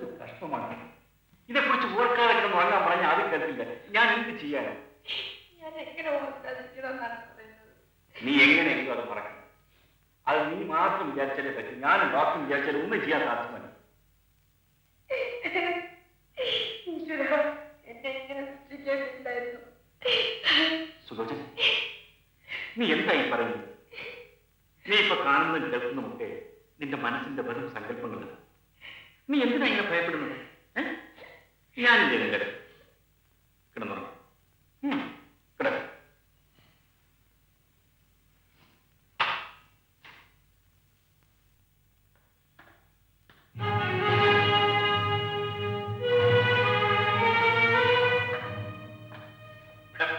എന്തൊരു കഷ്ടമാണ്. ഇതേക്കുറിച്ച് ഓർക്കാതെ കിടന്ന് ഉറങ്ങാൻ പറഞ്ഞാൽ ആദ്യം കേൾക്കില്ല. ഞാൻ എന്ത് ചെയ്യാനോ? നീ എങ്ങനെയെങ്കിലും അത് മറക്കണം. അത് നീ മാത്രം വിചാരിച്ചാലേ പറ്റും. ഞാനും ഡോക്ടർ വിചാരിച്ചാലും ഒന്നും ചെയ്യാൻ സാധ്യമല്ല. സുലോചന, നീ എന്തായി പറയുന്നത്? നീ ഇപ്പൊ കാണുന്നതും കേൾക്കുന്നതുമൊക്കെ നിന്റെ മനസ്സിന്റെ വെറും സങ്കല്പങ്ങളാണ്. നീ എന്തിനാ ഇങ്ങനെ ഭയപ്പെടുന്നത്? ഞാനില്ലേ നിന്റെ കിടന്നുറങ്ങ കിടക്ക.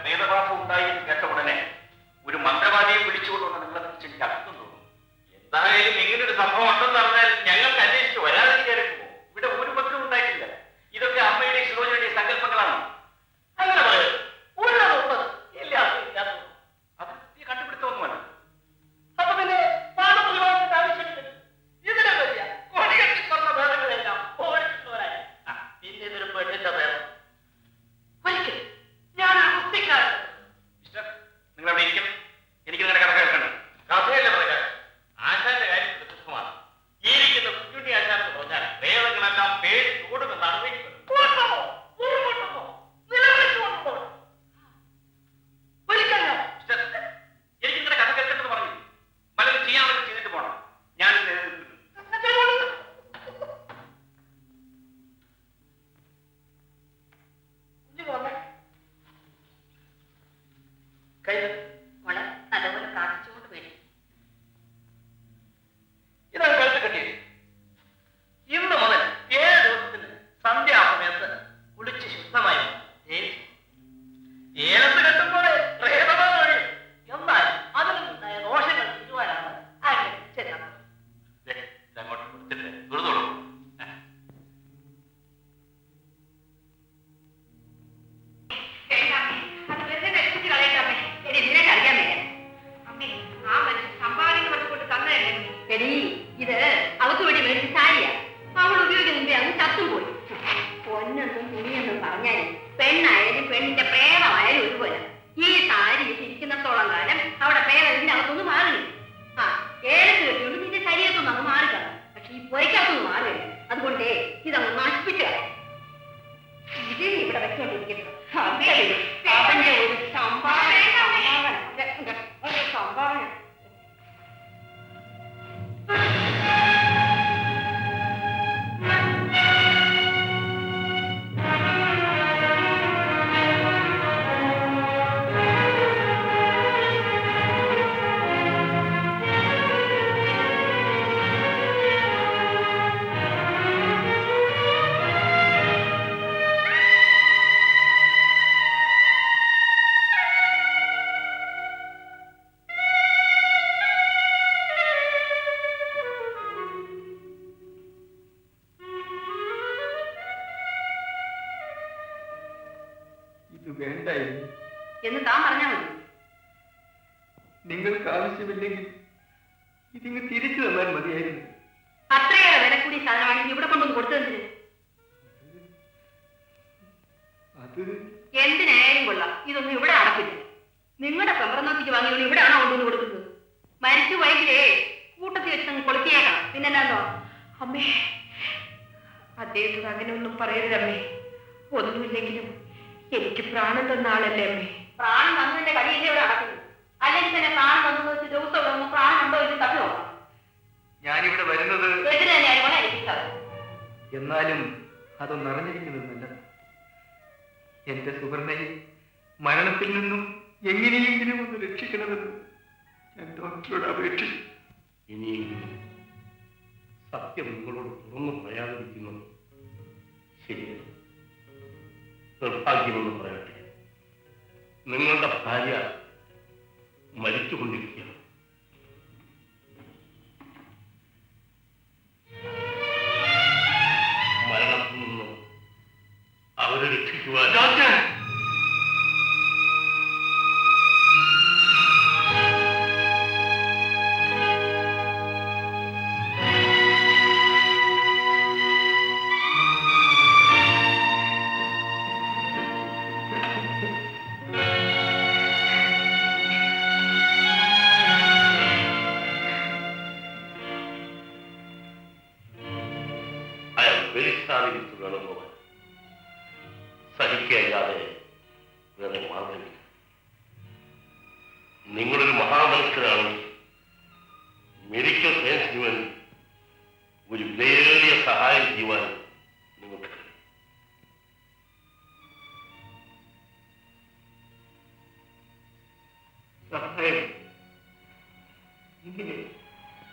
ഭേദഭാസം ഉണ്ടായി കേട്ട ഉടനെ ഒരു മന്ത്രവാദിയെ വിളിച്ചുകൊണ്ടുള്ള നിങ്ങളെ കുറിച്ച് എനിക്ക് അർത്ഥം തോന്നുന്നു. എന്തായാലും ഇങ്ങനൊരു സംഭവം ഉണ്ടെന്ന് പറഞ്ഞാൽ ഞങ്ങൾക്ക് അന്വേഷിച്ച് വരാതിരിക്കായിരിക്കുമോ? ഇവിടെ ഒരു പത്രം ഉണ്ടായിട്ടില്ല. ഇതൊക്കെ അമ്മയുടെയും സുലോചനയുടെയും സങ്കല്പങ്ങളാണ്. അങ്ങനെ പറയുന്നത് അത് നീ കണ്ടുപിടുത്തൊന്നുമല്ല. അപ്പൊ പിന്നെ ആവശ്യമില്ല. ഇതിനെ വലിയ കൊടികെട്ടി പറഞ്ഞ ഭേദങ്ങളെല്ലാം ഓടിക്കുന്നവരായി. പിന്നെ ഇതൊരു പെണ്ണിന്റെ ഭേദം. ഒരിക്കൽ ഞാനൊരു കുസ്തിക്കാരൻ. മിസ്റ്റർ, നിങ്ങൾ അവിടെ ഇരിക്കും. എനിക്ക് നിങ്ങളുടെ കഥ കേൾക്കണം. കഥയല്ല പറയാൻ. ആശാന്റെ കാര്യം പ്രസിദ്ധമാണ്. ഈ ഇരിക്കുന്ന കുഞ്ഞുണ്ണി ആശാൻ എന്ന് പറഞ്ഞാൽ വേദങ്ങളെല്ലാം പേര് ചൂടുമെന്നാണ് വയ്ക്കുന്നത്. എനിക്ക് നിങ്ങളുടെ കഥ കേൾക്കണമെന്ന് പറഞ്ഞു. പലരും ചെയ്യാൻ ചെയ്തിട്ട് പോകണം. ഞാൻ നല്ലപോലെ പ്രാർത്ഥിച്ചുകൊണ്ട് വരും. ഇതാണ് കഴുത്ത് കെട്ടിയത്. ഇന്ന് മുതൽ 7 ദിവസത്തിന് സന്ധ്യാസമയത്ത് കുളിച്ച് ശുദ്ധമായി ഏലത്ത് കെട്ടുമ്പോൾ പ്രേതമായി. എന്നാൽ അതിൽ നിന്നുണ്ടായ ദോഷങ്ങൾ തിരുവാനാണ് അങ്ങനെ ചെല്ലുന്നത്. അങ്ങോട്ട് കൊടുത്തിട്ട് ദുരിതോളൂ. ഇത് അവർക്ക് വേണ്ടി മേടിച്ച് സാരിയാ. അവൾ ഉപയോഗിക്കുന്ന മുമ്പേ അങ്ങ് ചത്തുപോയി. പൊന്നൊന്നും തുണിയൊന്നും പറഞ്ഞാലും പെണ്ണായാലും പെണ്ണിന്റെ പ്രേതമായാലും ഒരുപോലെ. ഈ സാരി ഇരിക്കുന്നിടത്തോളം കാലം അവിടെ പ്രേതം ഇതിന്റെ അകത്തൊന്നും മാറില്ല. ഏലത്ത് കെട്ടിയോണ്ട് നിന്റെ ശരീരത്തൊന്നും അങ്ങ് മാറിക്കളാം. പക്ഷെ ഈ പൊരയ്ക്കകത്തൊന്നും മാറില്ല. അതുകൊണ്ടേ ഇതങ്ങ് നശിപ്പിച്ചു കളയാം. ഇത് ഇവിടെ വെച്ചോണ്ടിരിക്കുന്നത് അവന്റെ ഒരു സംഭാവന. എന്ന് താൻ പറഞ്ഞാൽ മതി. നിങ്ങൾക്ക് ആവശ്യമില്ലെങ്കിൽ ഇതിങ്ങ് തിരിച്ചു തന്നാൽ മതിയായിരുന്നു. അത്രയേറെ വില കൂടി സാധനമാണെങ്കിൽ ഇവിടെ കൊണ്ടൊന്ന് കൊടുത്തതിന് അത് എന്തിനായാലും കൊള്ളാം. ഇതൊന്നും ഇവിടെ അടക്കില്ല. നിങ്ങളുടെ പെമ്പറന്നോത്തിക്ക് വാങ്ങിയോണ്ട് ഇവിടെയാണോ കൊണ്ടുവന്ന് കൊടുക്കുന്നത്? മരിച്ചു പോയെങ്കിലേ കൂട്ടത്തിൽ വെച്ച് അങ്ങ് കൊളുത്തിയേക്കണം. പിന്നെല്ലാന്നോ? അമ്മേ, അദ്ദേഹത്തിന് അങ്ങനെ ഒന്നും പറയരുതമ്മേ. ഒന്നുമില്ലെങ്കിലും എനിക്ക് പ്രാണൻ തന്ന ആളല്ലേ അമ്മേ. പ്രാണൻ തന്നതിന്റെ കളിയല്ലേ ഇവിടെ നടക്കുന്നത്. അല്ലെങ്കിൽ തന്നെ പ്രാണൻ തന്നു വെച്ച് ദിവസം പ്രാണൻ ഉണ്ടോ എന്ന് തപ്പി നോക്കാം. ഞാനിവിടെ വരുന്നത് എതിരെ തന്നെയാണ് ഏൽപ്പിച്ചത്. എന്നാലും അതൊന്നും അറിഞ്ഞിരിക്കുന്നതല്ല. എന്റെ സുവർണയെ മരണത്തിൽ നിന്നും എങ്ങനെയെങ്കിലും ഒന്ന് രക്ഷിക്കണമെന്ന് ഞാൻ ഡോക്ടറോട് അപേക്ഷിച്ചു. ഇനിയെങ്കിലും സത്യം നിങ്ങളോട് തുറന്നു പറയാതിരിക്കുന്നത് ശരിയല്ല. നിർഭാഗ്യമെന്ന് പറയട്ടെ, നിങ്ങളുടെ ഭാര്യ മരിച്ചുകൊണ്ടിരിക്കുകയാണ്. മരണത്തിൽ നിന്ന് അവരെ രക്ഷിക്കുവാൻ ബലിസ്ഥാനിച്ച് വേണം പോകാൻ. സഹിക്കല്ലാതെ വേറെ മാർഗമില്ല. നിങ്ങളൊരു മഹാമനുഷ്യരാണെങ്കിൽ മെഡിക്കൽ സയൻസിന് വേണ്ടി ഒരു വിലയേറിയ സഹായം ചെയ്യുവാൻ നിങ്ങൾക്ക് കഴിയും. സഹായം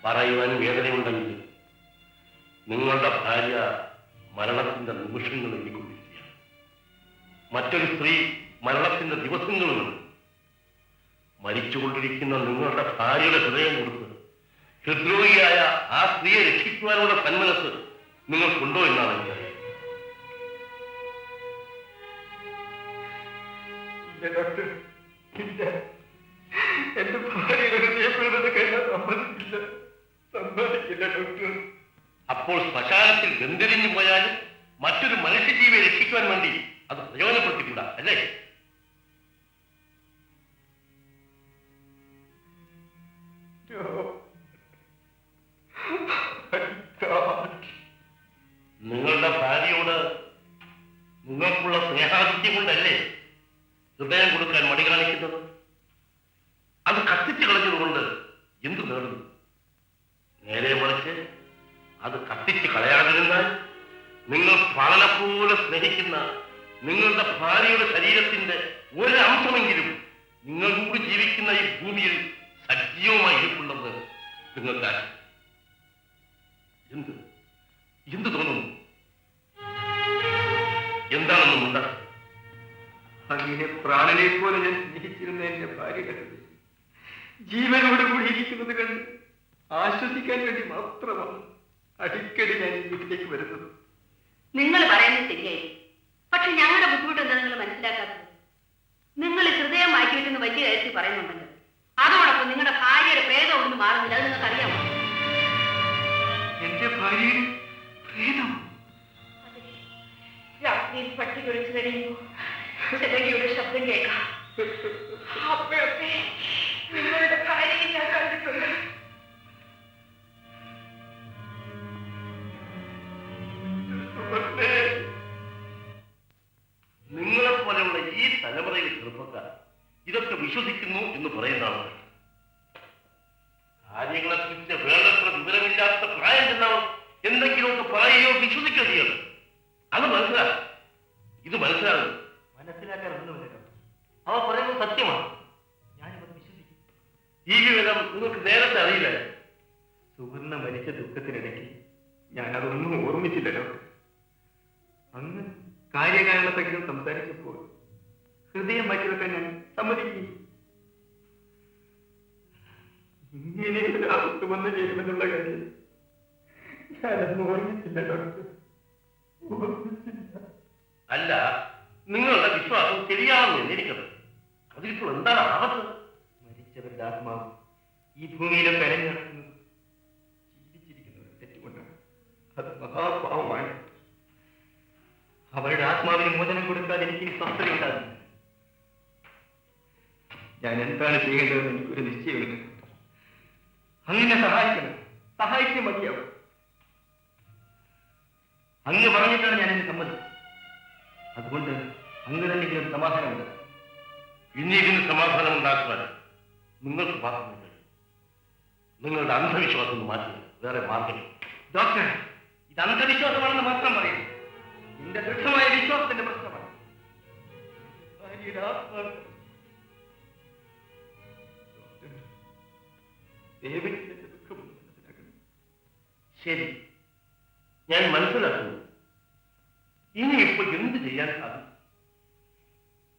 പറയുവാൻ വേദനയുണ്ടെങ്കിൽ നിങ്ങളുടെ ഭാര്യ മരണത്തിന്റെ നിമിഷങ്ങൾ എണ്ണിക്കൊണ്ടിരിക്കുകയാണ്. മറ്റൊരു സ്ത്രീ മരണത്തിന്റെ ദിവസങ്ങളുമുണ്ട്. മരിച്ചുകൊണ്ടിരിക്കുന്ന നിങ്ങളുടെ ഭാര്യയുടെ ഹൃദയം കൊടുത്ത് ഹൃദ്രോഗിയായ ആ സ്ത്രീയെ രക്ഷിക്കുവാനുള്ള സന്മനസ് നിങ്ങൾക്കുണ്ടോ എന്നാണ് എനിക്കറിയാം. എന്റെ ഭാര്യയുടെ ഹൃദയപ്പെടുന്നത് കഴിഞ്ഞാൽ സമ്മതിക്കില്ല ഡോക്ടർ. അപ്പോൾ ശ്മശാനത്തിൽ വെന്തിരിഞ്ഞു പോയാലും മറ്റൊരു മനുഷ്യജീവിയെ രക്ഷിക്കുവാൻ വേണ്ടി അത് പ്രയോജനപ്പെടുത്തിക്കൂടാ, അല്ലേ? നിങ്ങളുടെ ഭാര്യയോട് നിങ്ങൾക്കുള്ള സ്നേഹാധിക്യം കൊണ്ടല്ലേ ഹൃദയം കൊടുക്കാൻ മടി കാണിക്കുന്നത്? അത് കത്തിച്ചു കളഞ്ഞതുകൊണ്ട് എന്ത് നേടുന്നു? നേരെ മറിച്ച് അത് കത്തിച്ച് കളയാതിരുന്നാൽ നിങ്ങൾ പ്രാണനെപ്പോലെ സ്നേഹിക്കുന്ന നിങ്ങളുടെ ഭാര്യയുടെ ശരീരത്തിന്റെ ഒരു അംശമെങ്കിലും നിങ്ങൾ കൂടി ജീവിക്കുന്ന ഈ ഭൂമിയിൽ സജീവമായി ഇരിപ്പുണ്ടെന്ന് നിങ്ങൾക്ക് എന്ത് എന്ത് തോന്നുന്നു? എന്താണെന്നുമുണ്ട? അങ്ങനെ പ്രാണനെ പോലെ ഞാൻ സ്നേഹിച്ചിരുന്ന എന്റെ ഭാര്യയുടെ ജീവനോട് കൂടി ഇരിക്കുന്നത് കണ്ട് ആശ്വസിക്കാൻ വേണ്ടി മാത്രമാണ് അടിക്കടി ഞാൻ ഈ വീട്ടിലേക്ക് വരുന്നത്. നിങ്ങൾ പറയുന്നത് ശരിയായി. പക്ഷെ ഞങ്ങളുടെ ബുദ്ധിമുട്ട് എന്താ നിങ്ങൾ മനസ്സിലാക്കാത്തത്? നിങ്ങൾ ഹൃദയം മാറ്റിവെക്കുന്ന വലിയ കാര്യത്തിൽ പറയുന്നുണ്ടല്ലോ. അതോടൊപ്പം നിങ്ങളുടെ ഭാര്യയുടെ പ്രേതം ഒന്നും മാറുന്നില്ല. അത് നിങ്ങൾക്ക് അറിയാമോ? എന്റെ ഭാര്യയുടെ പ്രേതം രാത്രിയിൽ പട്ടി കുറിച്ച് കഴിയുമ്പോൾ ചിലകിയുടെ ശബ്ദം കേൾക്കാം. അപ്പോഴൊക്കെ നിങ്ങളുടെ ഭാര്യയെ ഞാൻ കണ്ടിട്ടുണ്ട്. നിങ്ങളെപ്പോലെയുള്ള ഈ തലമുറയിലെ ചെറുപ്പക്കാർ ഇതൊക്കെ വിശ്വസിക്കുന്നു എന്ന് പറയുന്നതാണ്. കാര്യങ്ങളെക്കുറിച്ച് വേണ്ടത്ര വിവരമില്ലാത്ത പ്രായം ചെന്നവർ എന്തെങ്കിലുമൊക്കെ പറയുകയോ വിശ്വസിക്കുകയോ ചെയ്യണം. അത് മനസ്സിലാക്കും. ഇത് മനസ്സിലാകുന്നു. മനസ്സിലാക്കാനൊന്നുമില്ല. അവ പറയുന്നത് സത്യമാണ്. ഞാനിവത് വിശ്വസിക്കും. ഈ വിവരം നിങ്ങൾക്ക് നേരത്തെ അറിയില്ല. സുവർണ മരിച്ച ദുഃഖത്തിനിടയ്ക്ക് ഞാനതൊന്നും ഓർമ്മിച്ചില്ലല്ലോ. അന്ന് കാര്യകാരണത്തെങ്കിലും സംസാരിച്ചപ്പോൾ ഹൃദയം മാറ്റിവെക്കാൻ ഞാൻ സമ്മതിക്കും. ഇങ്ങനെ ഒരു ആപത്ത് വന്നു ചേരുമെന്നുള്ള കാര്യം ഞാനൊന്നും ഓർമ്മിച്ചില്ല ഡോക്ടർ. അല്ല, നിങ്ങളുടെ വിശ്വാസം ശരിയാണെന്ന് എനിക്കത്. അതിലിപ്പോൾ എന്താണ് ആപത്ത്? മരിച്ചവരുടെ ആത്മാവ് ഈ ഭൂമിയിലൊക്കെ അലഞ്ഞു നടക്കുന്നത് ജീവിച്ചിരിക്കുന്നവരുടെ തെറ്റുകൊണ്ടാണ്. അത് മഹാപാവമാണ്. അവരുടെ ആത്മാവിന് മോചനം കൊടുക്കാൻ എനിക്ക് സ്വസ്ഥതയുണ്ടാകുന്നു. ഞാൻ എന്താണ് ചെയ്യേണ്ടതെന്ന് എനിക്കൊരു നിശ്ചയമില്ല. അങ്ങനെ സഹായിക്കണം. സഹായിക്കാൻ മതിയാവും. അങ്ങ് പറഞ്ഞിട്ടാണ് ഞാൻ എന്നെ സമ്മതിച്ചത്. അതുകൊണ്ട് അങ്ങ് തന്നെങ്കിലും സമാധാനമുണ്ട്. ഇനി ഇതിന് സമാധാനം ഉണ്ടാക്കുവാൻ നിങ്ങൾക്ക് മാത്രമേ കഴിയൂ. നിങ്ങളുടെ അന്ധവിശ്വാസം ഒന്ന് മാറ്റുക. വേറെ മാർഗമില്ല. ഡോക്ടർ, ഇത് അന്ധവിശ്വാസമാണെന്ന് മാത്രം പറയുന്നു. എന്റെ ദൃഢമായ വിശ്വാസത്തിന്റെ പ്രശ്നമാണ്. ഭാര്യയുടെ ആത്മാവ് ദയവിന്റെ ദുഃഖമൊന്നും മനസ്സിലാക്കണം. ശരി, ഞാൻ മനസ്സിലാക്കുന്നു. ഇനിയിപ്പോൾ എന്ത് ചെയ്യാൻ സാധിക്കും?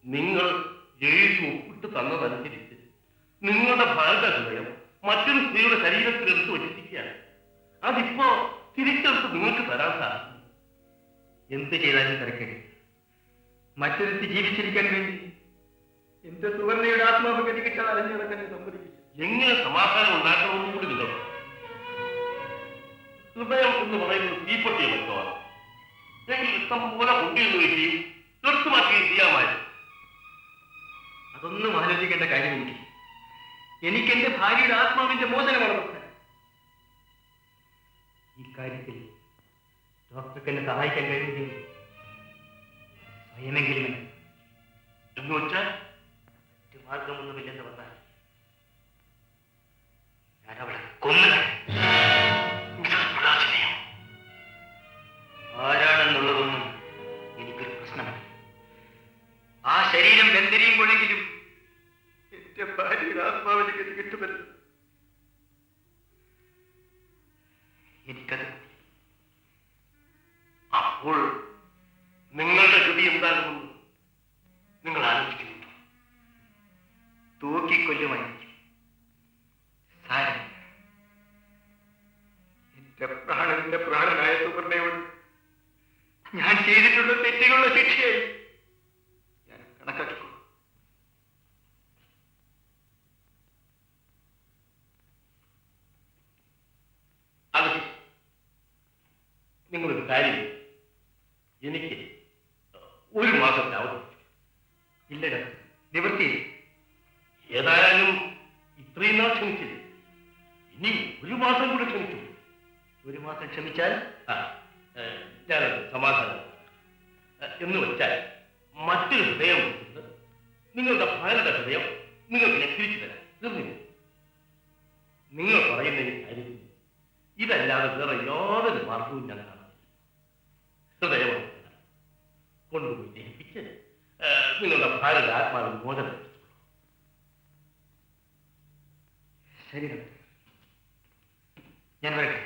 നിങ്ങൾ എഴുതി ഒപ്പിട്ട് തന്നതനുസരിച്ച് നിങ്ങളുടെ ഭാരത ഹൃദയം മറ്റൊരു സ്ത്രീയുടെ ശരീരത്തിൽ എടുത്ത് വച്ചിരിക്കുകയാണ്. അതിപ്പോ തിരിച്ചെടുത്ത് നിങ്ങൾക്ക് തരാൻ സാധിക്കും. എന്ത് ചെയ്താലും തിരക്കേണ്ടി മറ്റൊരുത്തി ജീവിച്ചിരിക്കാൻ വേണ്ടി എന്റെ സുവർണയുടെ ആത്മാവ് കെട്ടിക്കിട്ടാൽ അലഞ്ഞു നടക്കാൻ സമ്മതിക്കില്ല. എങ്ങനെ സമാധാനം ഉണ്ടാക്കണമെന്നും കൂടി നിങ്ങൾ ഹൃദയം എന്ന് പറയുന്നത് തീപ്പൊട്ടിയ മറ്റമാണ്. എങ്കിൽ ഇഷ്ടം പോലെ കൊണ്ടിരുന്നു വയ്ക്കുകയും തീർത്തു മാറ്റുകയും ചെയ്യാമായിരുന്നു. അതൊന്നും ആലോചിക്കേണ്ട കാര്യം എനിക്ക് എന്റെ ഭാര്യയുടെ ആത്മാവിന്റെ മോചനമാണ് നോക്കാൻ. ഈ കാര്യത്തിൽ ഡോക്ടർക്ക് എന്നെ സഹായിക്കാൻ കഴിയുമെങ്കിൽ സ്വയമെങ്കിലും എന്ന് വെച്ചാൽ മറ്റു മാർഗമൊന്നുമില്ലെന്ന് വന്നാൽ ഞാൻ അവളെ കൊന്നുകളയും. ആരാണെന്നുള്ളതൊന്നും എനിക്കൊരു പ്രശ്നമല്ല. ആ ശരീരം വെന്തിരിയുമ്പോഴെങ്കിലും എന്റെ ഭാര്യയുടെ ആത്മാവിന് ഗതി കിട്ടുമല്ലോ. എനിക്കത് അപ്പോൾ നിങ്ങളുടെ ഗതി എന്താകുമെന്ന് നിങ്ങൾ ആലോചിക്കുന്നുണ്ടോ? തൂക്കിക്കൊല്ലുമായിരിക്കും. സാരമില്ല. എന്റെ പ്രാണന്റെ പ്രാണനായ സുവർണയോട് ഞാൻ ചെയ്തിട്ടുള്ള തെറ്റിനുള്ള ശിക്ഷയായി ഞാൻ കണക്കാക്കിക്കോളൂ. അത് നിങ്ങളൊരു കാര്യം, എനിക്ക് ഒരു മാസത്തെ അവധി. ഇല്ല ഡോക്ടർ, നിവൃത്തിയില്ല. ഏതായാലും ഇത്രയും നാൾ ക്ഷമിച്ചില്ല, ഇനി ഒരു മാസം കൂടെ ക്ഷമിച്ചു. ഒരു മാസം ക്ഷമിച്ചാൽ ഞാനത് സമാധാനം എന്ന് വെച്ചാൽ മറ്റൊരു ഹൃദയം കൊടുത്ത് നിങ്ങളുടെ ഭാര്യയുടെ ഹൃദയം നിങ്ങൾക്ക് ഞാൻ തിരിച്ചു തരാം. തീർന്നില്ല. നിങ്ങൾ പറയുന്നതിന് കാര്യം ഇതല്ലാതെ വേറെ യാതൊരു മാർഗവും ഞാൻ കാണാം. ഹൃദയം കൊണ്ടുപോയി ദഹിപ്പിച്ച് നിങ്ങളുടെ ഭാര്യയുടെ ആത്മാവിന് മോചനം. ശരി ഡോക്ടർ, ഞാൻ വരട്ടെ.